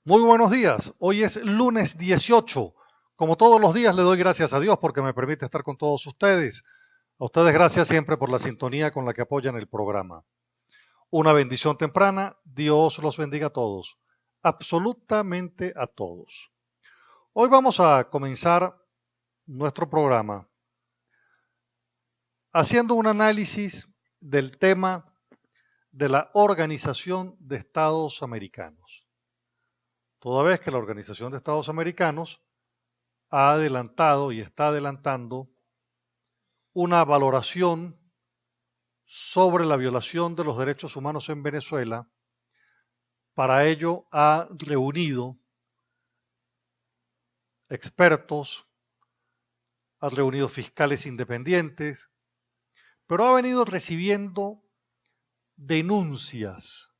Muy buenos días. Hoy es lunes 18. Como todos los días le doy gracias a Dios porque me permite estar con todos ustedes. A ustedes gracias siempre por la sintonía con la que apoyan el programa. Una bendición temprana. Dios los bendiga a todos. Absolutamente a todos. Hoy vamos a comenzar nuestro programa haciendo un análisis del tema de la Organización de Estados Americanos. Toda vez que la Organización de Estados Americanos ha adelantado y está adelantando una valoración sobre la violación de los derechos humanos en Venezuela. Para ello ha reunido expertos, ha reunido fiscales independientes, pero ha venido recibiendo denuncias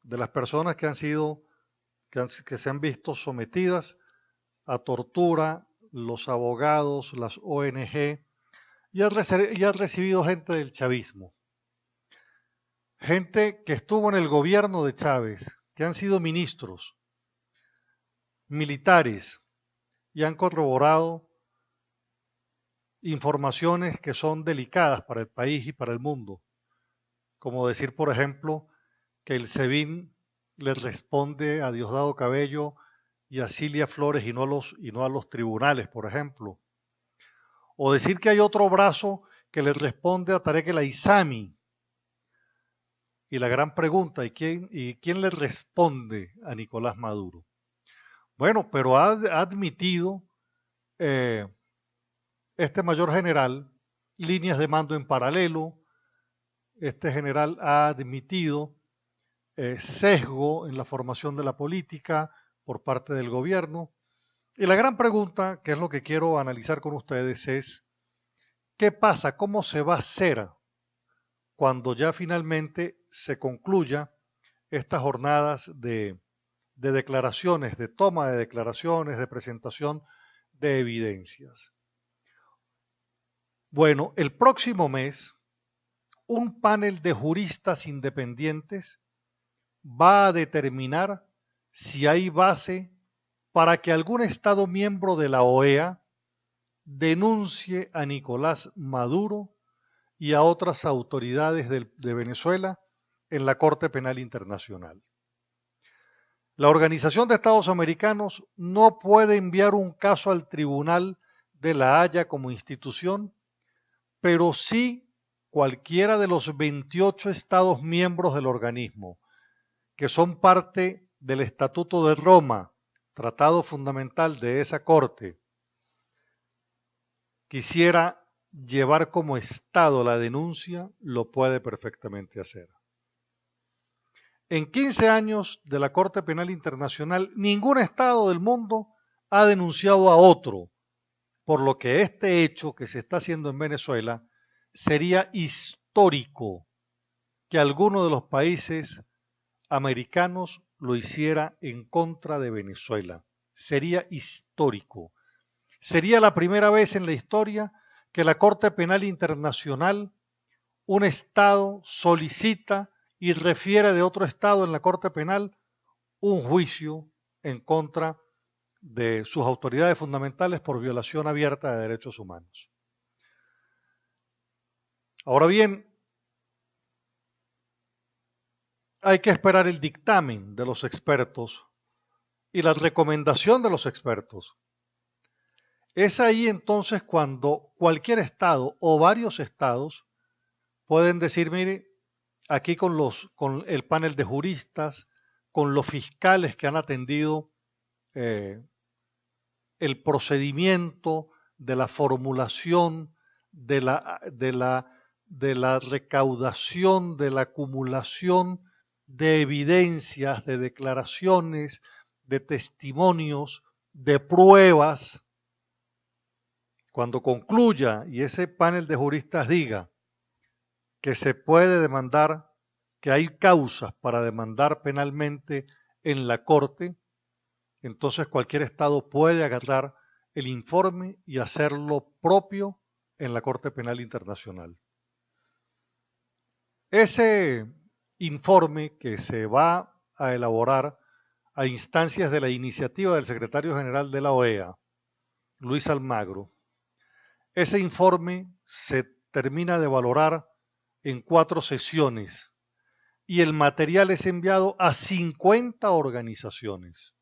de las personas que han sido, que se han visto sometidas a tortura, los abogados, las ONG, y ha recibido gente del chavismo. Gente que estuvo en el gobierno de Chávez, que han sido ministros, militares, y han corroborado informaciones que son delicadas para el país y para el mundo. Como decir, por ejemplo, que el SEBIN le responde a Diosdado Cabello y a Cilia Flores y no a los tribunales, por ejemplo. O decir que hay otro brazo que le responde a Tarek El Aissami. Y la gran pregunta, ¿y quién le responde a Nicolás Maduro? Bueno, pero ha admitido eh, este mayor general líneas de mando en paralelo. Este general ha admitido sesgo en la formación de la política por parte del gobierno. Y la gran pregunta, que es lo que quiero analizar con ustedes, es ¿qué pasa? ¿Cómo se va a hacer cuando ya finalmente se concluya estas jornadas de declaraciones, de toma de declaraciones, de presentación de evidencias? Bueno, el próximo mes, un panel de juristas independientes va a determinar si hay base para que algún Estado miembro de la OEA denuncie a Nicolás Maduro y a otras autoridades de Venezuela en la Corte Penal Internacional. La Organización de Estados Americanos no puede enviar un caso al Tribunal de la Haya como institución, pero sí cualquiera de los 28 Estados miembros del organismo, que son parte del Estatuto de Roma, tratado fundamental de esa Corte, quisiera llevar como Estado la denuncia, lo puede perfectamente hacer. En 15 años de la Corte Penal Internacional, ningún Estado del mundo ha denunciado a otro, por lo que este hecho que se está haciendo en Venezuela sería histórico que alguno de los países americanos lo hiciera en contra de Venezuela. Sería histórico. Sería la primera vez en la historia que la Corte Penal Internacional, un Estado solicita y refiere de otro Estado en la Corte Penal un juicio en contra de sus autoridades fundamentales por violación abierta de derechos humanos. Ahora bien, hay que esperar el dictamen de los expertos y la recomendación de los expertos. Es ahí entonces cuando cualquier estado o varios estados pueden decir, mire, aquí con el panel de juristas, con los fiscales que han atendido eh, el procedimiento de la formulación, de la recaudación, de la acumulación de evidencias, de declaraciones, de testimonios, de pruebas. Cuando concluya y ese panel de juristas diga que se puede demandar, que hay causas para demandar penalmente en la Corte, entonces cualquier Estado puede agarrar el informe y hacerlo propio en la Corte Penal Internacional. Ese informe que se va a elaborar a instancias de la iniciativa del secretario general de la OEA, Luis Almagro. Ese informe se termina de valorar en 4 sesiones y el material es enviado a 50 organizaciones.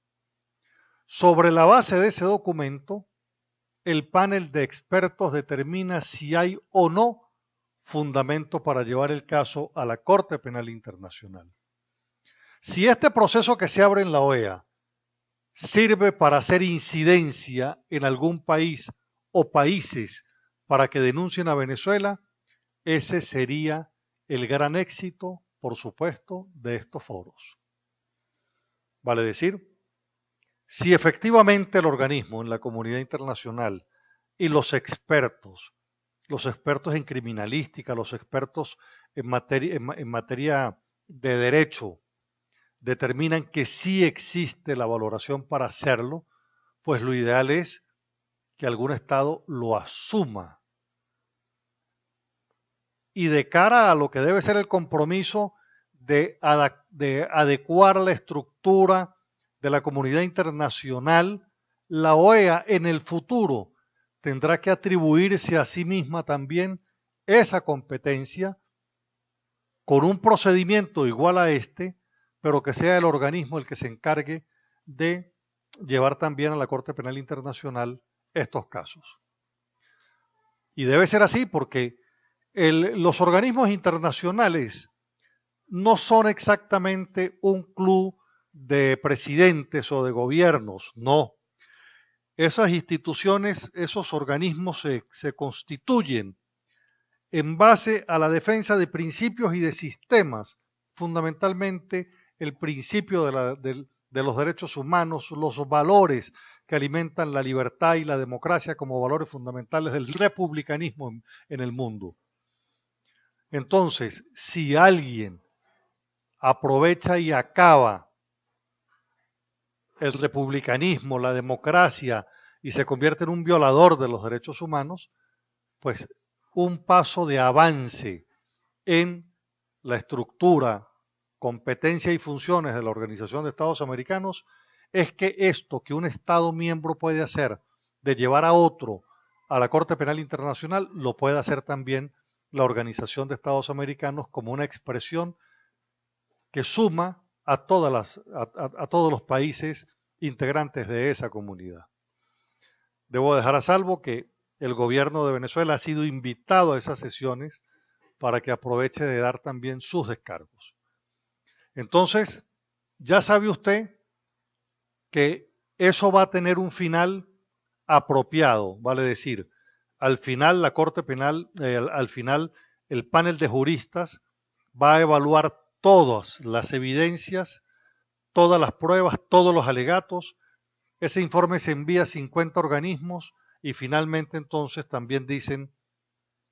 Sobre la base de ese documento, el panel de expertos determina si hay o no fundamento para llevar el caso a la Corte Penal Internacional. Si este proceso que se abre en la OEA sirve para hacer incidencia en algún país o países para que denuncien a Venezuela, ese sería el gran éxito, por supuesto, de estos foros. Vale decir, si efectivamente el organismo en la comunidad internacional y los expertos en criminalística, los expertos en materia de derecho, determinan que sí existe la valoración para hacerlo, pues lo ideal es que algún Estado lo asuma. Y de cara a lo que debe ser el compromiso de adecuar la estructura de la comunidad internacional, la OEA en el futuro tendrá que atribuirse a sí misma también esa competencia con un procedimiento igual a este, pero que sea el organismo el que se encargue de llevar también a la Corte Penal Internacional estos casos. Y debe ser así porque los organismos internacionales no son exactamente un club de presidentes o de gobiernos, no. Esas instituciones, esos organismos se constituyen en base a la defensa de principios y de sistemas, fundamentalmente el principio de los derechos humanos, los valores que alimentan la libertad y la democracia como valores fundamentales del republicanismo en el mundo. Entonces, si alguien aprovecha y acaba el republicanismo, la democracia y se convierte en un violador de los derechos humanos, pues un paso de avance en la estructura, competencia y funciones de la Organización de Estados Americanos es que esto que un Estado miembro puede hacer de llevar a otro a la Corte Penal Internacional, lo puede hacer también la Organización de Estados Americanos como una expresión que suma a todos los países integrantes de esa comunidad. Debo dejar a salvo que el gobierno de Venezuela ha sido invitado a esas sesiones para que aproveche de dar también sus descargos. Entonces, ya sabe usted que eso va a tener un final apropiado, vale decir, al final la Corte Penal, al final el panel de juristas va a evaluar todas las evidencias, todas las pruebas, todos los alegatos. Ese informe se envía a 50 organismos y finalmente entonces también dicen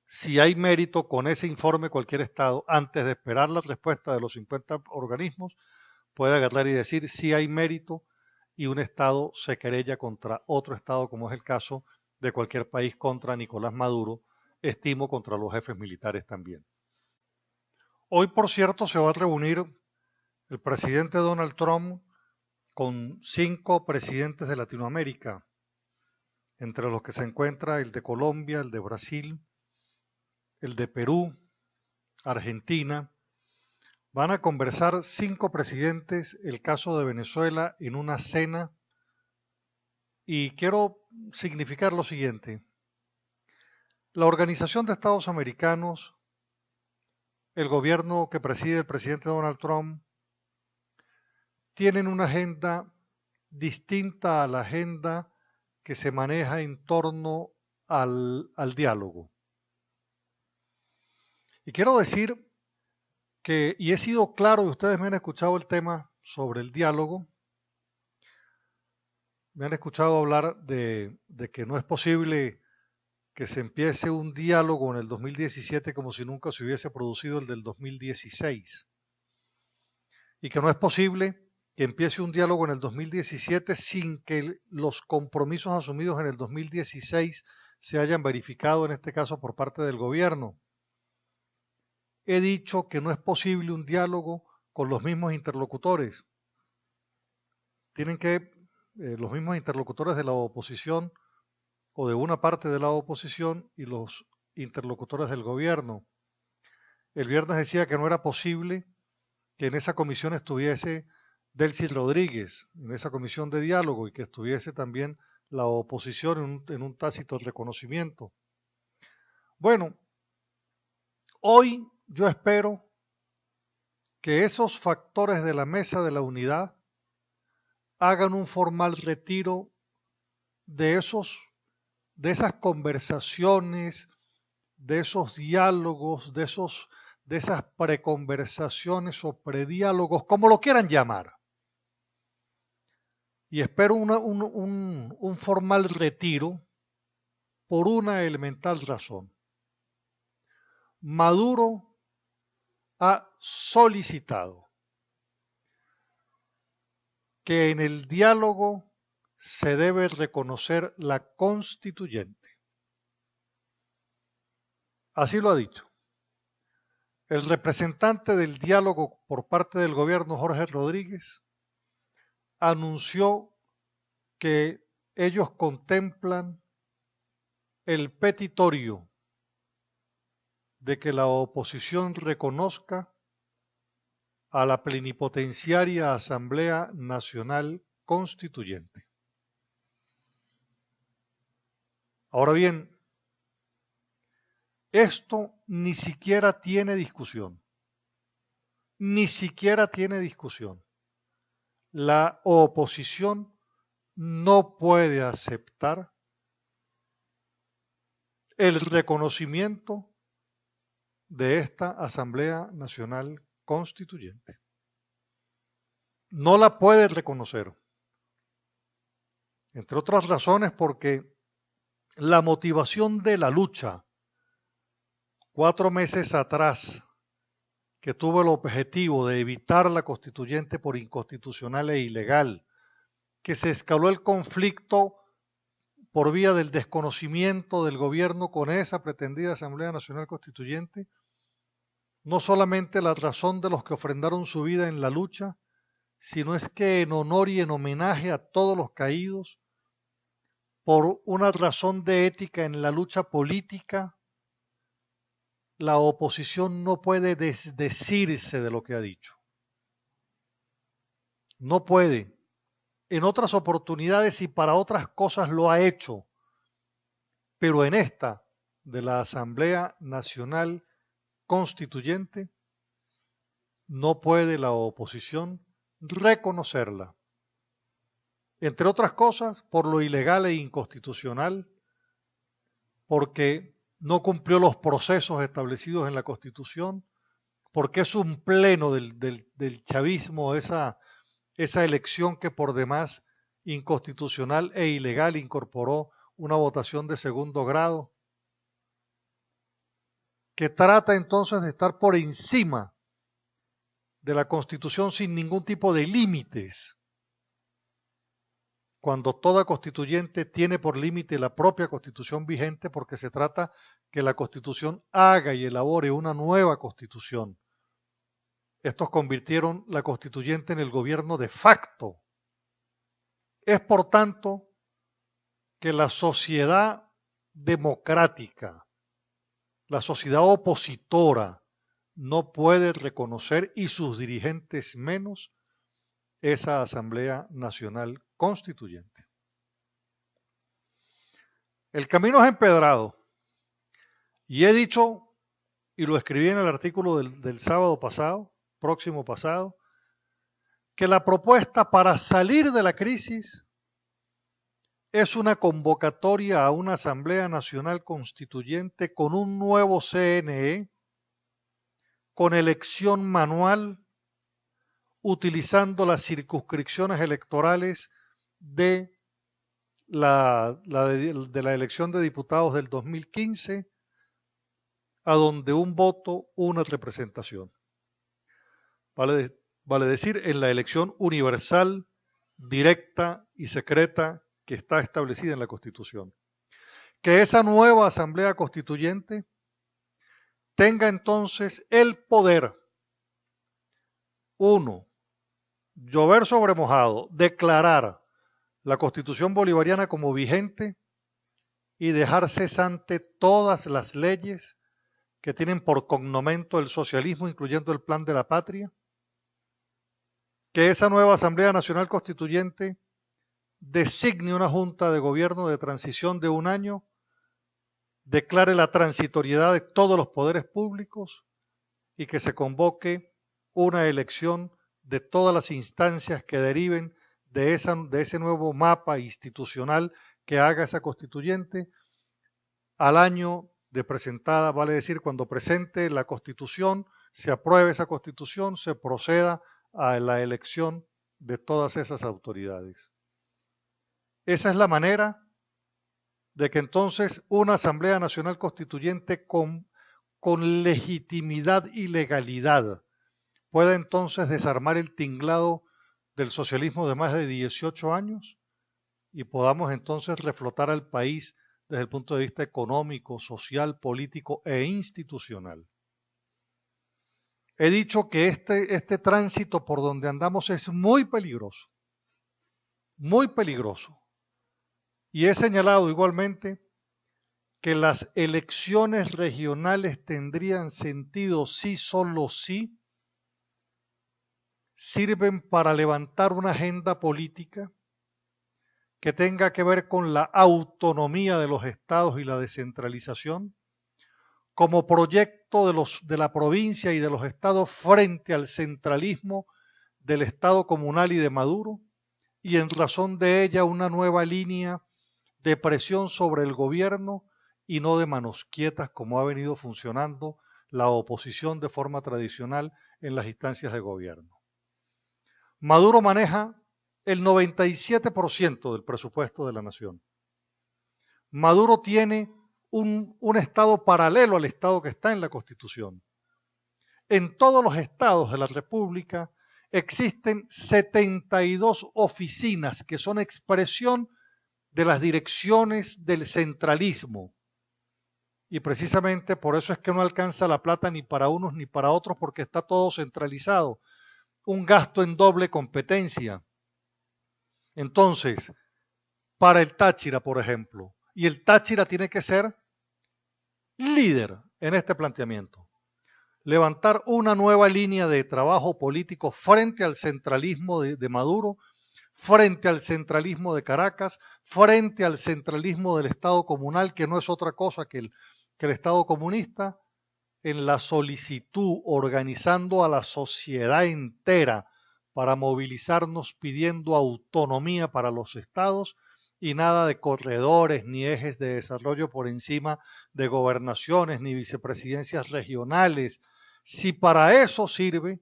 si hay mérito con ese informe cualquier Estado, antes de esperar la respuesta de los 50 organismos, puede agarrar y decir si hay mérito y un Estado se querella contra otro Estado, como es el caso de cualquier país contra Nicolás Maduro, estimo contra los jefes militares también. Hoy, por cierto, se va a reunir el presidente Donald Trump con 5 presidentes de Latinoamérica, entre los que se encuentra el de Colombia, el de Brasil, el de Perú, Argentina. Van a conversar 5 presidentes el caso de Venezuela en una cena y quiero significar lo siguiente. La Organización de Estados Americanos, el gobierno que preside el presidente Donald Trump, tienen una agenda distinta a la agenda que se maneja en torno al diálogo. Y quiero decir que, y he sido claro, y ustedes me han escuchado el tema sobre el diálogo, me han escuchado hablar de que no es posible que se empiece un diálogo en el 2017 como si nunca se hubiese producido el del 2016. Y que no es posible que empiece un diálogo en el 2017 sin que los compromisos asumidos en el 2016 se hayan verificado, en este caso por parte del gobierno. He dicho que no es posible un diálogo con los mismos interlocutores. tienen que, los mismos interlocutores de la oposición o de una parte de la oposición y los interlocutores del gobierno. El viernes decía que no era posible que en esa comisión estuviese Delcy Rodríguez, en esa comisión de diálogo, y que estuviese también la oposición en un tácito reconocimiento. Bueno, hoy yo espero que esos factores de la mesa de la unidad hagan un formal retiro de esas conversaciones, de esos diálogos, de esas preconversaciones o prediálogos, como lo quieran llamar. Y espero un formal retiro por una elemental razón. Maduro ha solicitado que en el diálogo se debe reconocer la constituyente. Así lo ha dicho. El representante del diálogo por parte del gobierno, Jorge Rodríguez, anunció que ellos contemplan el petitorio de que la oposición reconozca a la plenipotenciaria Asamblea Nacional Constituyente. Ahora bien, esto ni siquiera tiene discusión. Ni siquiera tiene discusión. La oposición no puede aceptar el reconocimiento de esta Asamblea Nacional Constituyente. No la puede reconocer, entre otras razones porque la motivación de la lucha 4 meses atrás, que tuvo el objetivo de evitar la constituyente por inconstitucional e ilegal, que se escaló el conflicto por vía del desconocimiento del gobierno con esa pretendida Asamblea Nacional Constituyente, no solamente la razón de los que ofrendaron su vida en la lucha, sino es que en honor y en homenaje a todos los caídos, por una razón de ética en la lucha política, la oposición no puede desdecirse de lo que ha dicho. No puede. En otras oportunidades y para otras cosas lo ha hecho, pero en esta de la Asamblea Nacional Constituyente no puede la oposición reconocerla. Entre otras cosas, por lo ilegal e inconstitucional, porque no cumplió los procesos establecidos en la Constitución, porque es un pleno del chavismo, esa elección que por demás inconstitucional e ilegal incorporó una votación de segundo grado, que trata entonces de estar por encima de la Constitución sin ningún tipo de límites, cuando toda constituyente tiene por límite la propia Constitución vigente, porque se trata que la Constitución haga y elabore una nueva Constitución. Estos convirtieron la constituyente en el gobierno de facto. Es por tanto que la sociedad democrática, la sociedad opositora, no puede reconocer, y sus dirigentes menos, esa Asamblea Nacional Constituyente. El camino es empedrado, y he dicho, y lo escribí en el artículo del sábado pasado, próximo pasado, que la propuesta para salir de la crisis es una convocatoria a una Asamblea Nacional Constituyente con un nuevo CNE, con elección manual, utilizando las circunscripciones electorales de la elección de diputados del 2015, a donde un voto, una representación. Vale decir, en la elección universal, directa y secreta que está establecida en la Constitución. Que esa nueva Asamblea Constituyente tenga entonces el poder, uno, llover sobre mojado, declarar la Constitución bolivariana como vigente y dejar cesante todas las leyes que tienen por cognomento el socialismo, incluyendo el Plan de la Patria, que esa nueva Asamblea Nacional Constituyente designe una junta de gobierno de transición de un año, declare la transitoriedad de todos los poderes públicos y que se convoque una elección de todas las instancias que deriven de ese nuevo mapa institucional que haga esa constituyente al año de presentada, vale decir, cuando presente la constitución, se apruebe esa constitución, se proceda a la elección de todas esas autoridades. Esa es la manera de que entonces una Asamblea Nacional Constituyente con legitimidad y legalidad pueda entonces desarmar el tinglado del socialismo de más de 18 años y podamos entonces reflotar al país desde el punto de vista económico, social, político e institucional. He dicho que este tránsito por donde andamos es muy peligroso, muy peligroso. Y he señalado igualmente que las elecciones regionales tendrían sentido si solo si sirven para levantar una agenda política que tenga que ver con la autonomía de los estados y la descentralización, como proyecto de la provincia y de los estados frente al centralismo del Estado comunal y de Maduro, y en razón de ella una nueva línea de presión sobre el gobierno y no de manos quietas como ha venido funcionando la oposición de forma tradicional en las instancias de gobierno. Maduro maneja el 97% del presupuesto de la nación. Maduro tiene un Estado paralelo al Estado que está en la Constitución. En todos los estados de la República existen 72 oficinas que son expresión de las direcciones del centralismo. Y precisamente por eso es que no alcanza la plata ni para unos ni para otros, porque está todo centralizado. Un gasto en doble competencia. Entonces, para el Táchira, por ejemplo, y el Táchira tiene que ser líder en este planteamiento, levantar una nueva línea de trabajo político frente al centralismo de Maduro, frente al centralismo de Caracas, frente al centralismo del Estado comunal, que no es otra cosa que el Estado comunista, en la solicitud, organizando a la sociedad entera para movilizarnos pidiendo autonomía para los estados y nada de corredores ni ejes de desarrollo por encima de gobernaciones ni vicepresidencias regionales. Si para eso sirve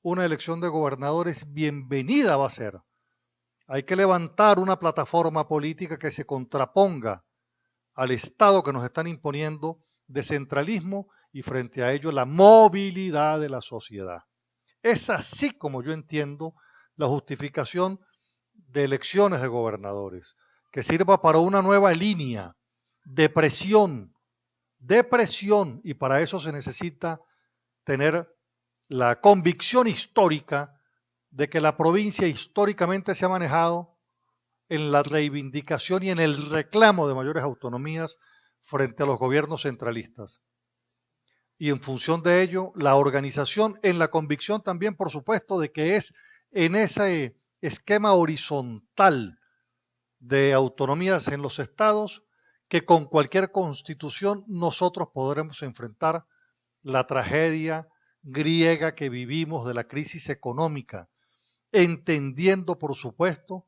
una elección de gobernadores, bienvenida va a ser. Hay que levantar una plataforma política que se contraponga al Estado que nos están imponiendo de centralismo y frente a ello la movilidad de la sociedad. Es así como yo entiendo la justificación de elecciones de gobernadores, que sirva para una nueva línea de presión, y para eso se necesita tener la convicción histórica de que la provincia históricamente se ha manejado en la reivindicación y en el reclamo de mayores autonomías frente a los gobiernos centralistas. Y en función de ello, la organización en la convicción también, por supuesto, de que es en ese esquema horizontal de autonomías en los estados que con cualquier constitución nosotros podremos enfrentar la tragedia griega que vivimos de la crisis económica, entendiendo, por supuesto,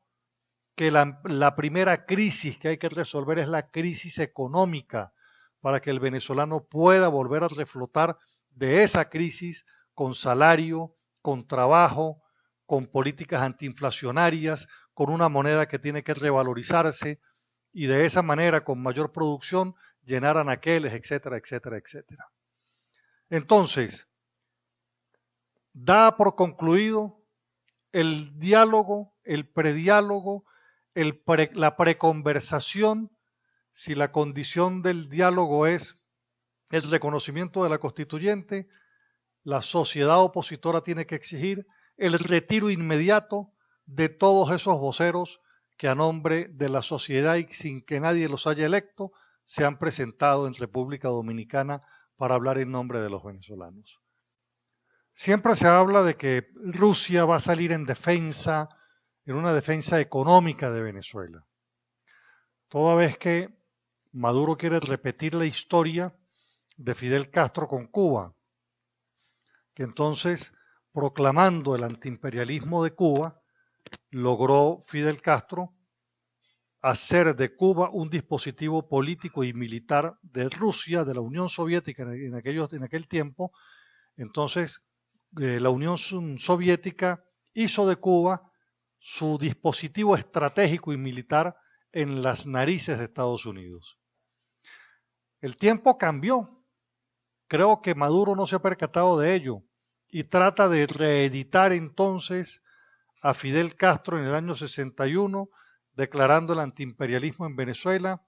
que la primera crisis que hay que resolver es la crisis económica para que el venezolano pueda volver a reflotar de esa crisis con salario, con trabajo, con políticas antiinflacionarias, con una moneda que tiene que revalorizarse y de esa manera con mayor producción llenar anaqueles, etcétera, etcétera, etcétera. Entonces, da por concluido el diálogo, el prediálogo, la preconversación, si la condición del diálogo es el reconocimiento de la constituyente, la sociedad opositora tiene que exigir el retiro inmediato de todos esos voceros que a nombre de la sociedad y sin que nadie los haya electo, se han presentado en República Dominicana para hablar en nombre de los venezolanos. Siempre se habla de que Rusia va a salir en defensa, en una defensa económica de Venezuela. Toda vez que Maduro quiere repetir la historia de Fidel Castro con Cuba, que entonces, proclamando el antiimperialismo de Cuba, logró Fidel Castro hacer de Cuba un dispositivo político y militar de Rusia, de la Unión Soviética en aquel tiempo. Entonces, la Unión Soviética hizo de Cuba su dispositivo estratégico y militar en las narices de Estados Unidos. El tiempo cambió. Creo que Maduro no se ha percatado de ello y trata de reeditar entonces a Fidel Castro en el año 61, declarando el antiimperialismo en Venezuela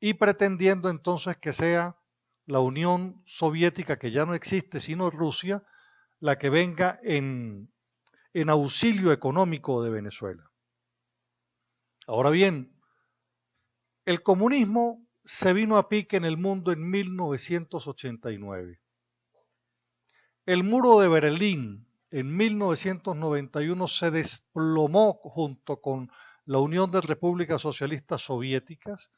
y pretendiendo entonces que sea la Unión Soviética, que ya no existe, sino Rusia, la que venga en auxilio económico de Venezuela. Ahora bien, el comunismo se vino a pique en el mundo en 1989. El muro de Berlín en 1991 se desplomó junto con la Unión de Repúblicas Socialistas Soviéticas,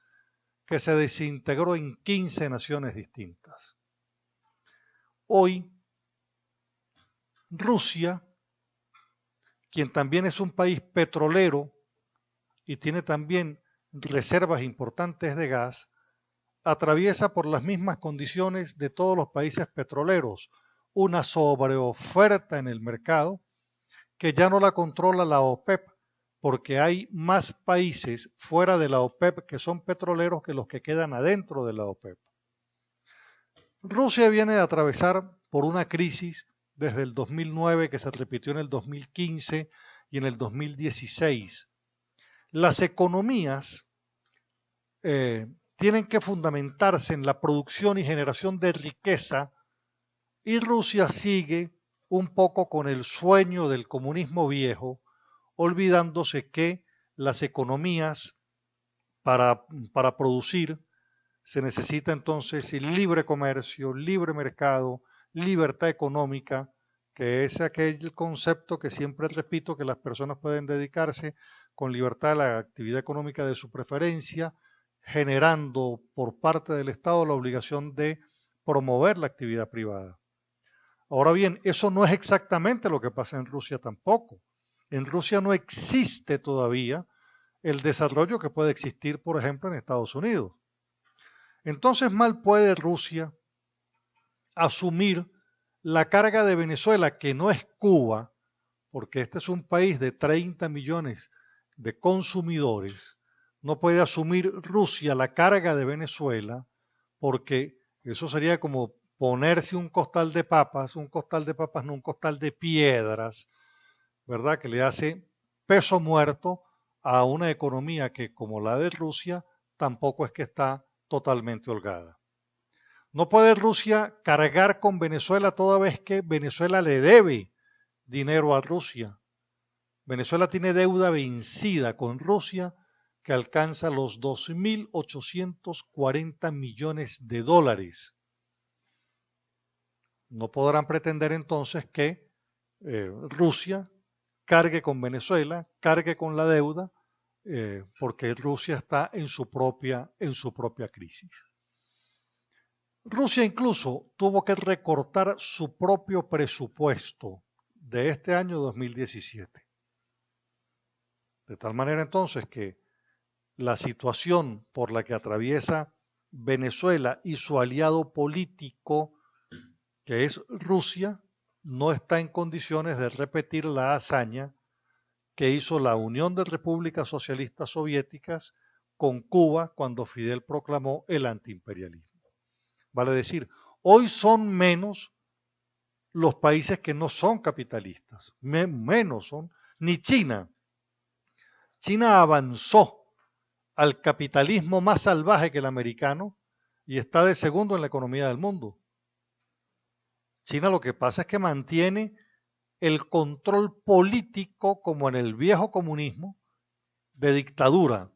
que se desintegró en 15 naciones distintas. Hoy, Rusia, quien también es un país petrolero y tiene también reservas importantes de gas, atraviesa por las mismas condiciones de todos los países petroleros, una sobreoferta en el mercado que ya no la controla la OPEP, porque hay más países fuera de la OPEP que son petroleros que los que quedan adentro de la OPEP. Rusia viene de atravesar por una crisis desde el 2009 que se repitió en el 2015 y en el 2016. Las economías tienen que fundamentarse en la producción y generación de riqueza y Rusia sigue un poco con el sueño del comunismo viejo, olvidándose que las economías para producir se necesita entonces el libre comercio, libre mercado, libertad económica, que es aquel concepto que siempre repito, que las personas pueden dedicarse con libertad a la actividad económica de su preferencia, generando por parte del Estado la obligación de promover la actividad privada. Ahora bien, eso no es exactamente lo que pasa en Rusia tampoco. En Rusia no existe todavía el desarrollo que puede existir, por ejemplo, en Estados Unidos. Entonces mal puede Rusia asumir la carga de Venezuela, que no es Cuba, porque este es un país de 30 millones de consumidores. No puede asumir Rusia la carga de Venezuela, porque eso sería como ponerse un costal de papas no, un costal de piedras, ¿verdad? Que le hace peso muerto a una economía que, como la de Rusia, tampoco es que está totalmente holgada. No puede Rusia cargar con Venezuela toda vez que Venezuela le debe dinero a Rusia. Venezuela tiene deuda vencida con Rusia que alcanza los 2.840 millones de dólares. No podrán pretender entonces que Rusia cargue con Venezuela, cargue con la deuda, porque Rusia está en su propia crisis. Rusia incluso tuvo que recortar su propio presupuesto de este año 2017. De tal manera entonces que la situación por la que atraviesa Venezuela y su aliado político, que es Rusia, no está en condiciones de repetir la hazaña que hizo la Unión de Repúblicas Socialistas Soviéticas con Cuba cuando Fidel proclamó el antiimperialismo. Vale decir, hoy son menos los países que no son capitalistas, menos son, ni China. China avanzó al capitalismo más salvaje que el americano y está de segundo en la economía del mundo. China lo que pasa es que mantiene el control político como en el viejo comunismo de dictadura,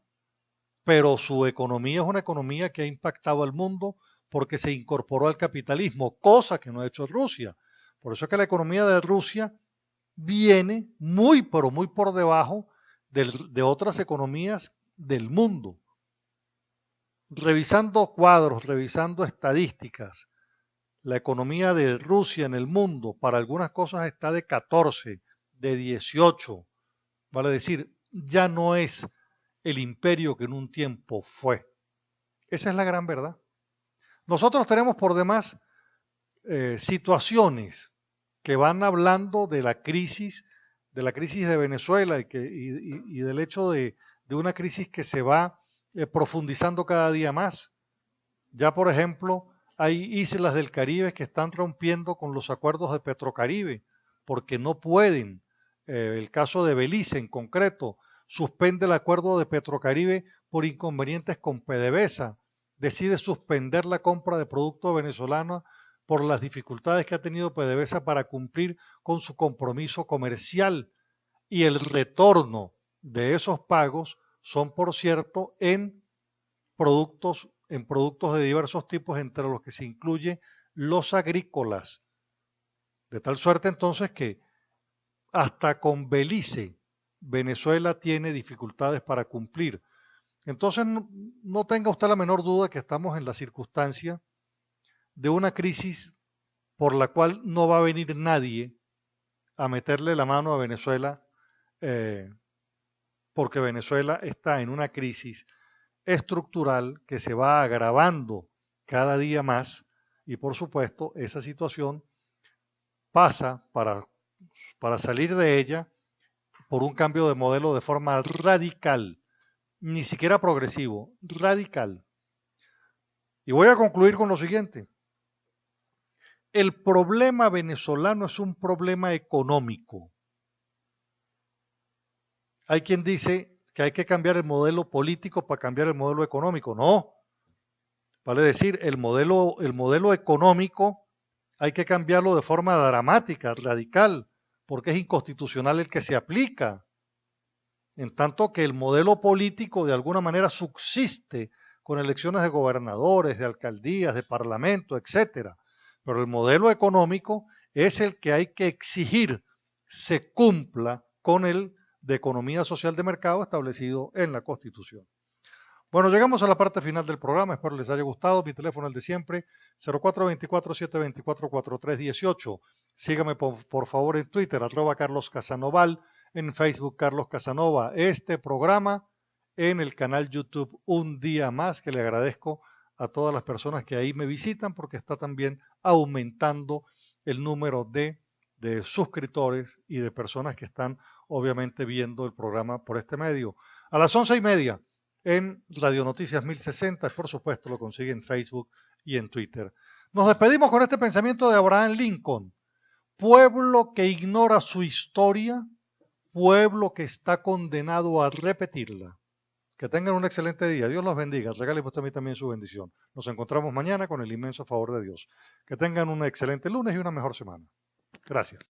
pero su economía es una economía que ha impactado al mundo porque se incorporó al capitalismo, cosa que no ha hecho Rusia. Por eso es que la economía de Rusia viene muy, pero muy por debajo de otras economías del mundo. Revisando cuadros, revisando estadísticas, la economía de Rusia en el mundo para algunas cosas está de 14, de 18, vale decir, ya no es el imperio que en un tiempo fue. Esa es la gran verdad. Nosotros tenemos por demás situaciones que van hablando de la crisis de Venezuela y del hecho de una crisis que se va profundizando cada día más. Ya, por ejemplo, hay islas del Caribe que están rompiendo con los acuerdos de Petrocaribe porque no pueden. El caso de Belice en concreto suspende el acuerdo de Petrocaribe por inconvenientes con PDVSA. Decide suspender la compra de productos venezolanos por las dificultades que ha tenido PDVSA para cumplir con su compromiso comercial. Y el retorno de esos pagos son, por cierto, en productos de diversos tipos, entre los que se incluye los agrícolas. De tal suerte entonces que hasta con Belice, Venezuela tiene dificultades para cumplir. Entonces no tenga usted la menor duda que estamos en la circunstancia de una crisis por la cual no va a venir nadie a meterle la mano a Venezuela, porque Venezuela está en una crisis estructural que se va agravando cada día más y por supuesto esa situación pasa para salir de ella por un cambio de modelo de forma radical, ni siquiera progresivo, radical. Y voy a concluir con lo siguiente. El problema venezolano es un problema económico. Hay quien dice que hay que cambiar el modelo político para cambiar el modelo económico. No, vale decir, el modelo económico hay que cambiarlo de forma dramática, radical, porque es inconstitucional el que se aplica. En tanto que el modelo político de alguna manera subsiste con elecciones de gobernadores, de alcaldías, de parlamento, etcétera. Pero el modelo económico es el que hay que exigir se cumpla con el de economía social de mercado establecido en la Constitución. Bueno, llegamos a la parte final del programa, espero les haya gustado. Mi teléfono es el de siempre, 0424-724-4318. Sígame por favor en Twitter, @Carlos Casanoval, en Facebook Carlos Casanova. Este programa en el canal YouTube Un Día Más, que le agradezco a todas las personas que ahí me visitan porque está también aumentando el número de suscriptores y de personas que están obviamente viendo el programa por este medio. A las 11:30 en Radio Noticias 1060, por supuesto lo consigue en Facebook y en Twitter. Nos despedimos con este pensamiento de Abraham Lincoln. Pueblo que ignora su historia, pueblo que está condenado a repetirla. Que tengan un excelente día. Dios los bendiga. Regáleme usted a mí también su bendición. Nos encontramos mañana con el inmenso favor de Dios. Que tengan un excelente lunes y una mejor semana. Gracias.